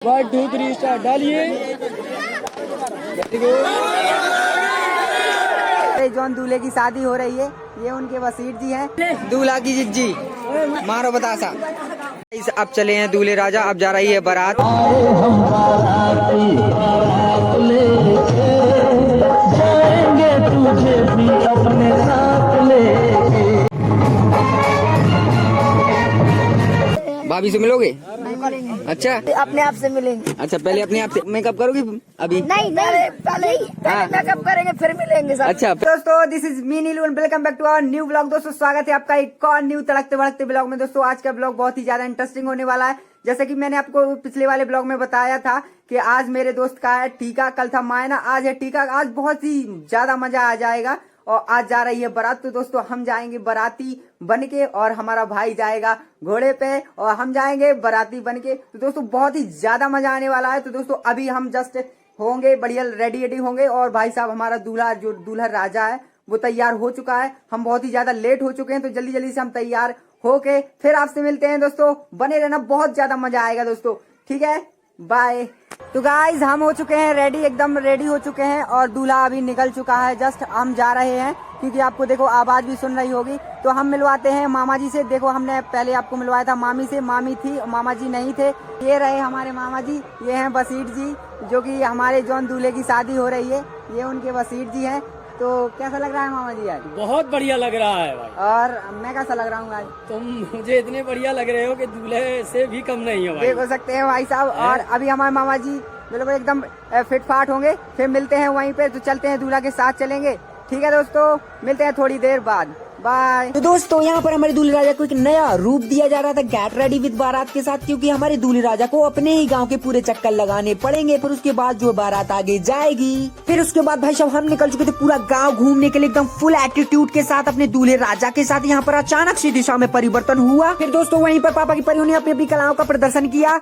1 2 3 start डालिए। जौन दूल्हे की शादी हो रही है, ये उनके वसीर जी हैं, दूल्हा की जिज्जी। मारो बतासा। अब चले हैं दूल्हे राजा, अब जा रही है बारात। जाएंगे तुझे भी अपने साथ लेके। भाभी से मिलोगे? अच्छा, अपने आप से मिलेंगे। अच्छा पहले अपने आप से मेकअप करोगी अभी? नहीं पहले मेकअप करेंगे फिर मिलेंगे सब। अच्छा दोस्तों, this is me Neelu and welcome back to our new blog. दोस्तों स्वागत है आपका एक और न्यू तड़कते भड़कते ब्लॉग में। दोस्तों आज का ब्लॉग बहुत ही ज्यादा इंटरेस्टिंग होने वाला है। जैसे कि मैंने आपको पिछले वाले ब्लॉग में बताया था कि आज मेरे दोस्त का है टीका, कल था मायना, आज है टीका। आज बहुत ही ज्यादा मजा आ जाएगा और आज जा रही है बारात। तो दोस्तों हम जाएंगे बाराती बनके और हमारा भाई जाएगा घोड़े पे और हम जाएंगे बाराती बनके। तो दोस्तों बहुत ही ज्यादा मजा आने वाला है। तो दोस्तों अभी हम जस्ट होंगे बढ़िया रेडी होंगे और भाई साहब हमारा दूल्हा जो दूल्हा राजा है वो तैयार हो चुका है। हम बहुत ही ज्यादा लेट हो चुके हैं, तो जल्दी जल्दी से हम तैयार होके फिर आपसे मिलते हैं। दोस्तों बने रहना, बहुत ज्यादा मजा आएगा दोस्तों। ठीक है, बाय। तो गाइज हम हो चुके हैं रेडी, एकदम रेडी हो चुके हैं और दूल्हा अभी निकल चुका है। जस्ट हम जा रहे हैं क्योंकि आपको देखो आवाज भी सुन रही होगी। तो हम मिलवाते हैं मामा जी से। देखो हमने पहले आपको मिलवाया था मामी से, मामी थी मामा जी नहीं थे। ये रहे हमारे मामा जी, ये हैं वसीर जी जो कि हमारे जौन दूल्हे की शादी हो रही है, ये उनके वसीर जी हैं। तो कैसा लग रहा है मामा जी आज? बहुत बढ़िया लग रहा है भाई। और मैं कैसा लग रहा हूँ आज? तुम मुझे इतने बढ़िया लग रहे हो कि दूल्हे से भी कम नहीं हो भाई। देख सकते हैं भाई साहब। और अभी हमारे मामा जी बिल्कुल एकदम फिट फाट होंगे। फिर मिलते हैं वहीं पे, तो चलते हैं दूल्हा के साथ चलेंगे। ठीक है दोस्तों, मिलते हैं थोड़ी देर बाद, बाय। तो दोस्तों यहाँ पर हमारे दूल्हे राजा को एक नया रूप दिया जा रहा था गेट रेडी विद बारात के साथ, क्योंकि हमारे दूल्हे राजा को अपने ही गांव के पूरे चक्कर लगाने पड़ेंगे। फिर उसके बाद जो बारात आगे जाएगी, फिर उसके बाद भाई साहब हम निकल चुके थे पूरा गांव घूमने के लिए एकदम फुल एटीट्यूड के साथ अपने दूल्हे राजा के साथ। यहाँ पर अचानक से दिशा में परिवर्तन हुआ। फिर दोस्तों वहीं पर पापा की परियों ने अपनी अपनी कलाओं का प्रदर्शन किया।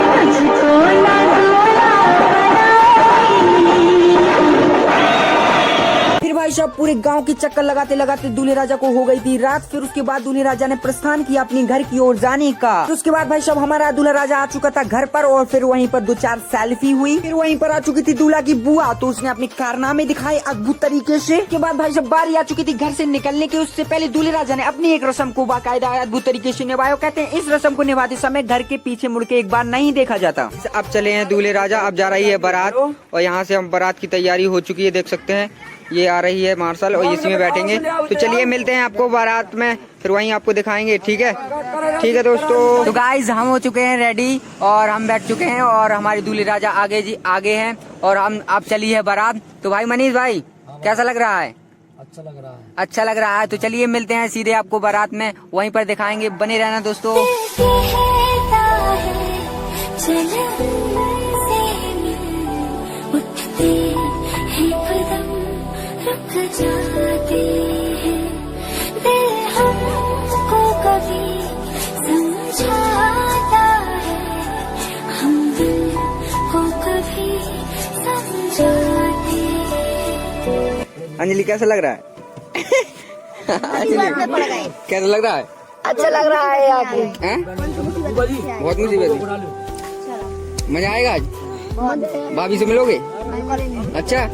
फिर भाई साहब पूरे गांव की चक्कर लगाते लगाते दूल्हे राजा को हो गई थी रात। फिर उसके बाद दूल्हे राजा ने प्रस्थान किया अपनी घर की ओर जाने का। तो उसके बाद भाई साहब हमारा दूल्हा राजा आ चुका था घर पर और फिर वहीं पर 2-4 सेल्फी हुई। फिर वहीं पर आ चुकी थी दूल्हा की बुआ, तो उसने अपने कारनामे दिखाए अद्भुत तरीके से। के बाद भाई साहब बारी आ चुकी थी घर से निकलने के। उससे पहले दूल्हे राजा ने अपनी एक रस्म को बाकायदा अद्भुत तरीके से निभाया। कहते हैं इस रस्म को निभाते समय घर के पीछे मुड़ के एक बार नहीं देखा जाता। अब चले हैं दूल्हे राजा, अब जा रही है बारात और यहाँ से हम बारात की तैयारी हो चुकी है, देख सकते हैं। ये आ रही है मार्शल और इसी में बैठेंगे। तो चलिए मिलते हैं आपको बारात में, फिर वहीं आपको दिखाएंगे। ठीक है, ठीक है दोस्तों। तो गाइज हम हो चुके हैं रेडी और हम बैठ चुके हैं और हमारे दूल्हे राजा आगे हैं और हम आप चली है बारात। तो भाई मनीष भाई कैसा लग रहा है? अच्छा लग रहा है। अच्छा लग रहा है। तो चलिए मिलते हैं सीधे आपको बारात में, वहीं पर दिखाएंगे। बने रहना दोस्तों। जाते हैं दिल हमको कभी समझाता है, हम दिल को कभी समझाते हैं। अंजलि कैसा लग रहा है? अंजलि कैसा लग रहा है? अच्छा लग रहा है यहाँ पे। बहुत मुसीबत, मजा आएगा आज। भाभी से मिलोगे? अच्छा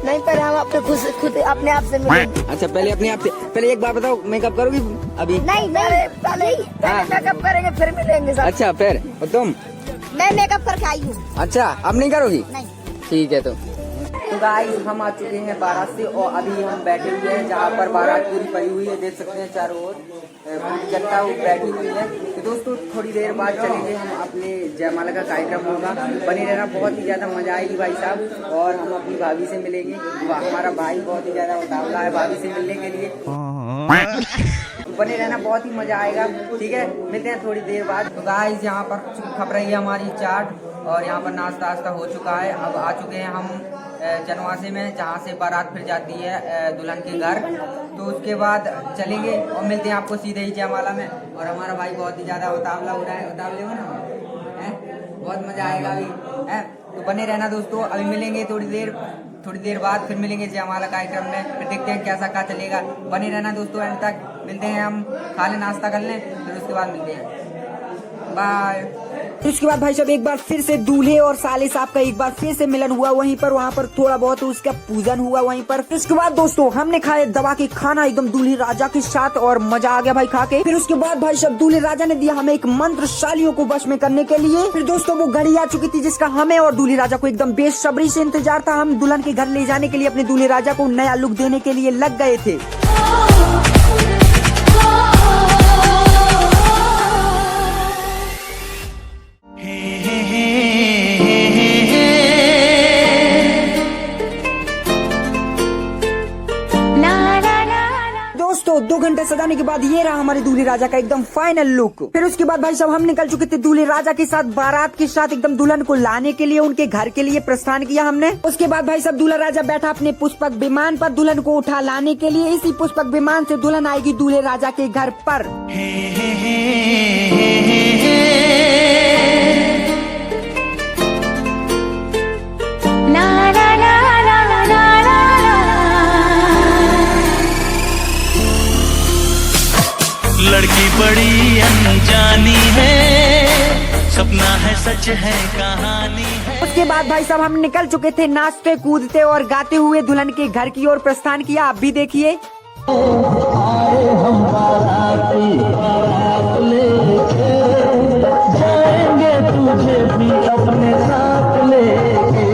नहीं पर हम अपने खुद अपने आप से मिलेंगे। अच्छा पहले अपने आप से। पहले एक बार बताओ मेकअप करोगी अभी? नहीं पहले मेकअप करेंगे फिर मिलेंगे सब। अच्छा फिर और तुम? मैं मेकअप करके आई हूँ। अच्छा अब नहीं करोगी? नहीं। ठीक है। तो गाइस हम आ चुके हैं बारात से और अभी हम बैठे हुए हैं जहाँ पर बारात पूरी पड़ी हुई है, देख सकते हैं चारों ओर पूरी जनता बैठी हुई है। तो दोस्तों थोड़ी देर बाद चलेंगे हम अपने जयमाला का कार्यक्रम होगा। बने रहना, बहुत ही ज्यादा मजा आएगी भाई साहब। और हम अपनी भाभी से मिलेंगे। हमारा भाई बहुत ही ज्यादा उतावला है भाभी से मिलने के लिए। बने रहना, बहुत ही मजा आएगा। ठीक है, मिलते हैं थोड़ी देर बाद। तो गाइस यहाँ पर खप रही है हमारी चाट और यहाँ पर नाश्ता वास्ता हो चुका है। अब आ चुके हैं हम जनवासे में, जहाँ से बारात फिर जाती है दुल्हन के घर। तो उसके बाद चलेंगे और मिलते हैं आपको सीधे ही जयमाला में। और हमारा भाई बहुत ही ज्यादा उतावला हो रहा है, उतावले हो ना है, बहुत मजा आएगा अभी है। तो बने रहना दोस्तों, अभी मिलेंगे थोड़ी देर बाद, फिर मिलेंगे जयमाला कार्यक्रम में। फिर देखते हैं कैसा क्या चलेगा। बने रहना दोस्तों एंड तक। मिलते हैं, हम खा लें, नाश्ता कर लें, फिर उसके बाद मिलते हैं। बाय। उसके बाद भाई साहब एक बार फिर से दूल्हे और साले साहब का एक बार फिर से मिलन हुआ वहीं पर, वहाँ पर थोड़ा बहुत उसका पूजन हुआ वहीं पर। फिर उसके बाद दोस्तों हमने खाए दबा के खाना एकदम दूल्हे राजा के साथ और मजा आ गया भाई खा के। फिर उसके बाद भाई साहब दूल्हे राजा ने दिया हमें एक मंत्र शालियों को वश में करने के लिए। फिर दोस्तों वो घड़ी आ चुकी थी जिसका हमें और दूल्हे राजा को एकदम बेसब्री से इंतजार था। हम दुल्हन के घर ले जाने के लिए अपने दूल्हे राजा को नया लुक देने के लिए लग गए थे। दोस्तों 2 घंटे सजाने के बाद ये रहा हमारे दूल्हे राजा का एकदम फाइनल लुक। फिर उसके बाद भाई साहब हम निकल चुके थे दूल्हे राजा के साथ बारात के साथ एकदम दुल्हन को लाने के लिए उनके घर के लिए प्रस्थान किया हमने। उसके बाद भाई साहब दूल्हा राजा बैठा अपने पुष्पक विमान पर दुल्हन को उठा लाने के लिए। इसी पुष्पक विमान से दुल्हन आएगी दूल्हे राजा के घर पर। लड़की बड़ी अनजानी है, सपना है सच है कहानी है। उसके बाद भाई साहब हम निकल चुके थे नाचते कूदते और गाते हुए दुल्हन के घर की ओर प्रस्थान किया। आप भी देखिए। जाएंगे तुझे भी अपने साथ लेके।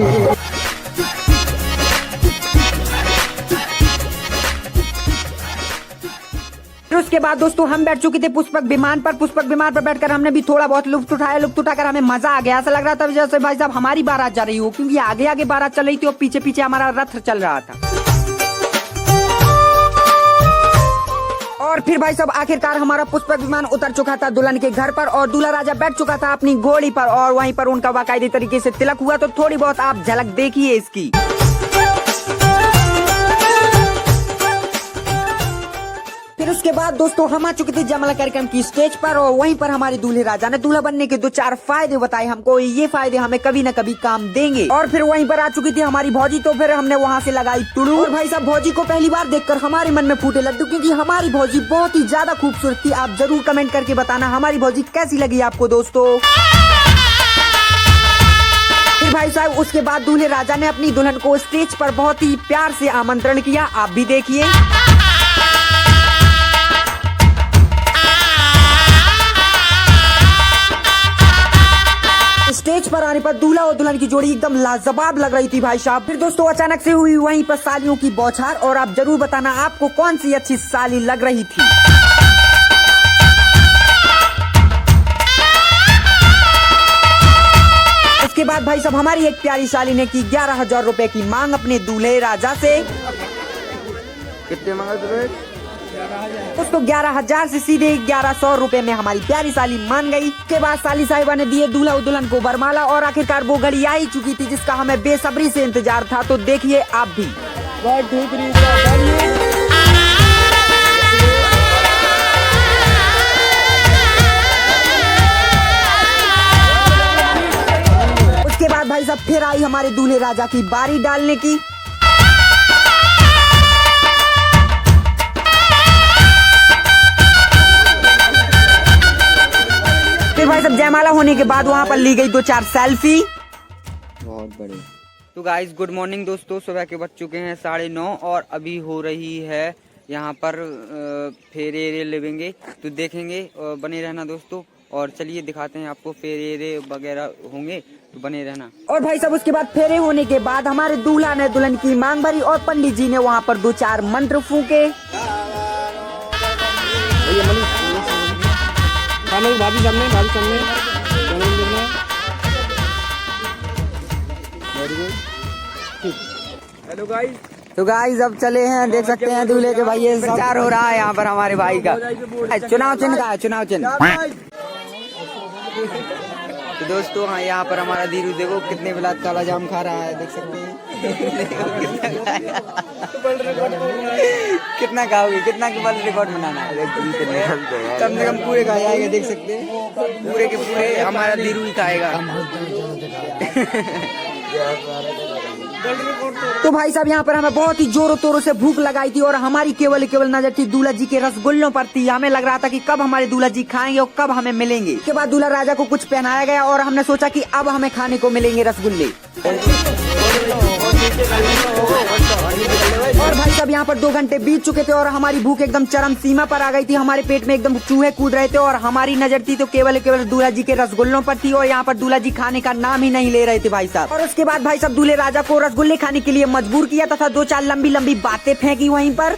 उसके बाद दोस्तों हम बैठ चुके थे पुष्पक विमान पर। पुष्पक विमान पर बैठकर हमने भी थोड़ा बहुत लुत्फ उठाया। लुत्फ उठाकर हमें मजा आ गया। ऐसा लग रहा था जैसे भाई साहब हमारी बारात जा रही हो, क्योंकि आगे आगे बारात चल रही थी और पीछे पीछे हमारा रथ चल रहा था। और फिर भाई साहब आखिरकार हमारा पुष्पक विमान उतर चुका था दुल्हन के घर पर और दूल्हा राजा बैठ चुका था अपनी घोड़ी पर और वहीं पर उनका बाकायदे तरीके से तिलक हुआ। तो थोड़ी बहुत आप झलक देखिए इसकी। फिर उसके बाद दोस्तों हम आ चुके थे जयमाला कार्यक्रम की स्टेज पर और वहीं पर हमारे दूल्हे राजा ने दूल्हा बनने के 2-4 फायदे बताए हमको। ये फायदे हमें कभी न कभी काम देंगे। और फिर वहीं पर आ चुकी थी हमारी भौजी। तो फिर हमने वहाँ से लगाई टुडू। और भाई साहब भौजी को पहली बार देखकर हमारे मन में फूटे लड्डू, क्योंकि हमारी भौजी बहुत ही ज्यादा खूबसूरत थी। आप जरूर कमेंट करके बताना हमारी भौजी कैसी लगी आपको दोस्तों। फिर भाई साहब उसके बाद दूल्हे राजा ने अपनी दुल्हन को स्टेज पर बहुत ही प्यार से आमंत्रण किया। आप भी देखिए। स्टेज पर आने पर दूल्हा और दुल्हन की जोड़ी एकदम लाजवाब लग रही थी भाई साहब। फिर दोस्तों अचानक से हुई वहीं पर सालियों की बौछार और आप जरूर बताना आपको कौन सी अच्छी साली लग रही थी। उसके बाद भाई साहब हमारी एक प्यारी साली ने की 11,000 रुपए की मांग अपने दूल्हे राजा से। कितने मांगा तुमने? उसको 11,000 से सीधे 1,100 रुपए में हमारी प्यारी साली मान गई। के बाद साली साहिबा ने दिए दूल्हा और दुल्हन को वरमाला और आखिरकार वो घड़ी आ ही चुकी थी जिसका हमें बेसब्री से इंतजार था। तो देखिए आप भी। 1 2 3 4 उसके बाद भाई साहब फिर आई हमारे दूल्हे राजा की बारी डालने की। फिर भाई साहब जयमाला होने के बाद वहाँ पर ली गई 2-4 सेल्फी। बहुत बढ़िया। तो गाइस गुड मॉर्निंग दोस्तों, सुबह के बज चुके हैं 9:30 और अभी हो रही है यहाँ पर फेरे लेवेंगे। तो देखेंगे, बने रहना दोस्तों। और चलिए दिखाते हैं आपको, फेरे वगैरह होंगे तो बने रहना। और भाई साहब उसके बाद फेरे होने के बाद हमारे दूल्हा ने दुल्हन की मांग भरी और पंडित जी ने वहाँ पर 2-4 मंत्र फूके। भाभी सामने हेलो गाइस। तो गाइस अब चले हैं, देख सकते हैं दूल्हे के भाई ये प्रचार हो रहा है यहाँ पर हमारे भाई का। चुनाव चिन्ह का है, चुनाव चिन्ह। तो दोस्तों हाँ यहाँ पर हमारा धीरू देखो कितने बिलात काला जाम खा रहा है, देख सकते हैं। कितना खाओगे, कितना के वर्ल्ड रिकॉर्ड बनाना है? कम से कम पूरे खा जाएगा, देख सकते हैं। पूरे के पूरे हमारा धीरू ही खाएगा। तो भाई साहब यहाँ पर हमें बहुत ही जोरों तोरों से भूख लगाई थी और हमारी केवल नजर थी दूल्हा जी के रसगुल्लों पर थी। हमें लग रहा था कि कब हमारे दूल्हा जी खाएंगे और कब हमें मिलेंगे। इसके बाद दूल्हा राजा को कुछ पहनाया गया और हमने सोचा कि अब हमें खाने को मिलेंगे रसगुल्ले। और भाई साहब यहाँ पर 2 घंटे बीत चुके थे और हमारी भूख एकदम चरम सीमा पर आ गई थी। हमारे पेट में एकदम चूहे कूद रहे थे और हमारी नजर थी तो केवल दूल्हा जी के रसगुल्लों पर थी और यहाँ पर दूल्हा जी खाने का नाम ही नहीं ले रहे थे भाई साहब। और उसके बाद भाई साहब दूल्हे राजा को रसगुल्ले खाने के लिए मजबूर किया तथा 2-4 लंबी बातें फेंकी वहीं पर।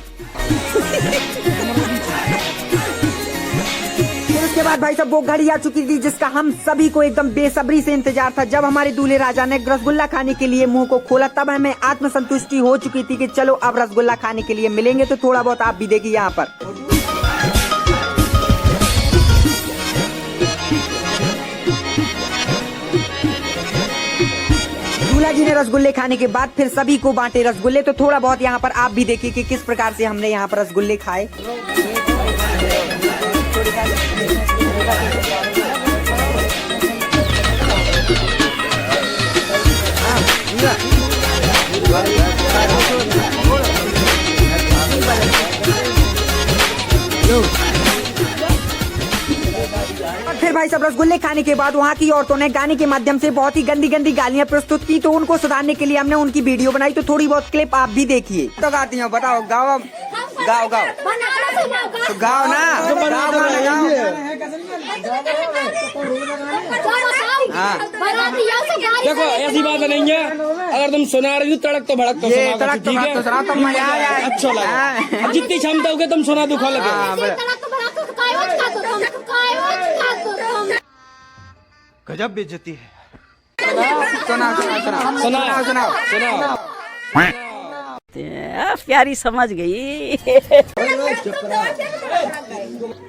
उसके बाद भाई साहब वो घड़ी आ चुकी थी जिसका हम सभी को एकदम बेसब्री से इंतजार था। जब हमारे दूल्हे राजा ने रसगुल्ला खाने के लिए मुंह को खोला तब हमें आत्मसंतुष्टि हो चुकी थी कि चलो अब रसगुल्ला खाने के लिए मिलेंगे। तो थोड़ा बहुत आप भी देखिए यहाँ पर। दूल्हा जी ने रसगुल्ले खाने के बाद फिर सभी को बांटे रसगुल्ले। तो थोड़ा बहुत यहाँ पर आप भी देखिए कि किस प्रकार से हमने यहाँ पर रसगुल्ले खाए। और फिर भाई साहब रसगुल्ले खाने के बाद वहाँ की औरतों ने गाने के माध्यम से बहुत ही गंदी गालियाँ प्रस्तुत की। तो उनको सुधारने के लिए हमने उनकी वीडियो बनाई। तो थोड़ी बहुत क्लिप आप भी देखिए। तो गाती हो, बताओ, गाओ गाओ गाओ तो गाओ ना, देखो ऐसी बात नहीं है, अगर तुम सुना रही हो तड़क तो भड़क तो सुना तो मजा आ जाए। अच्छा लगा। जितनी क्षमता होगी तुम सुना दुखा लगे। गजब बेइज्जती है। सुनाओ। प्यारी समझ गई।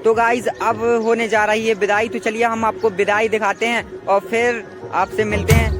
तो गाइज अब होने जा रही है विदाई। तो चलिए हम आपको विदाई दिखाते हैं और फिर आपसे मिलते हैं।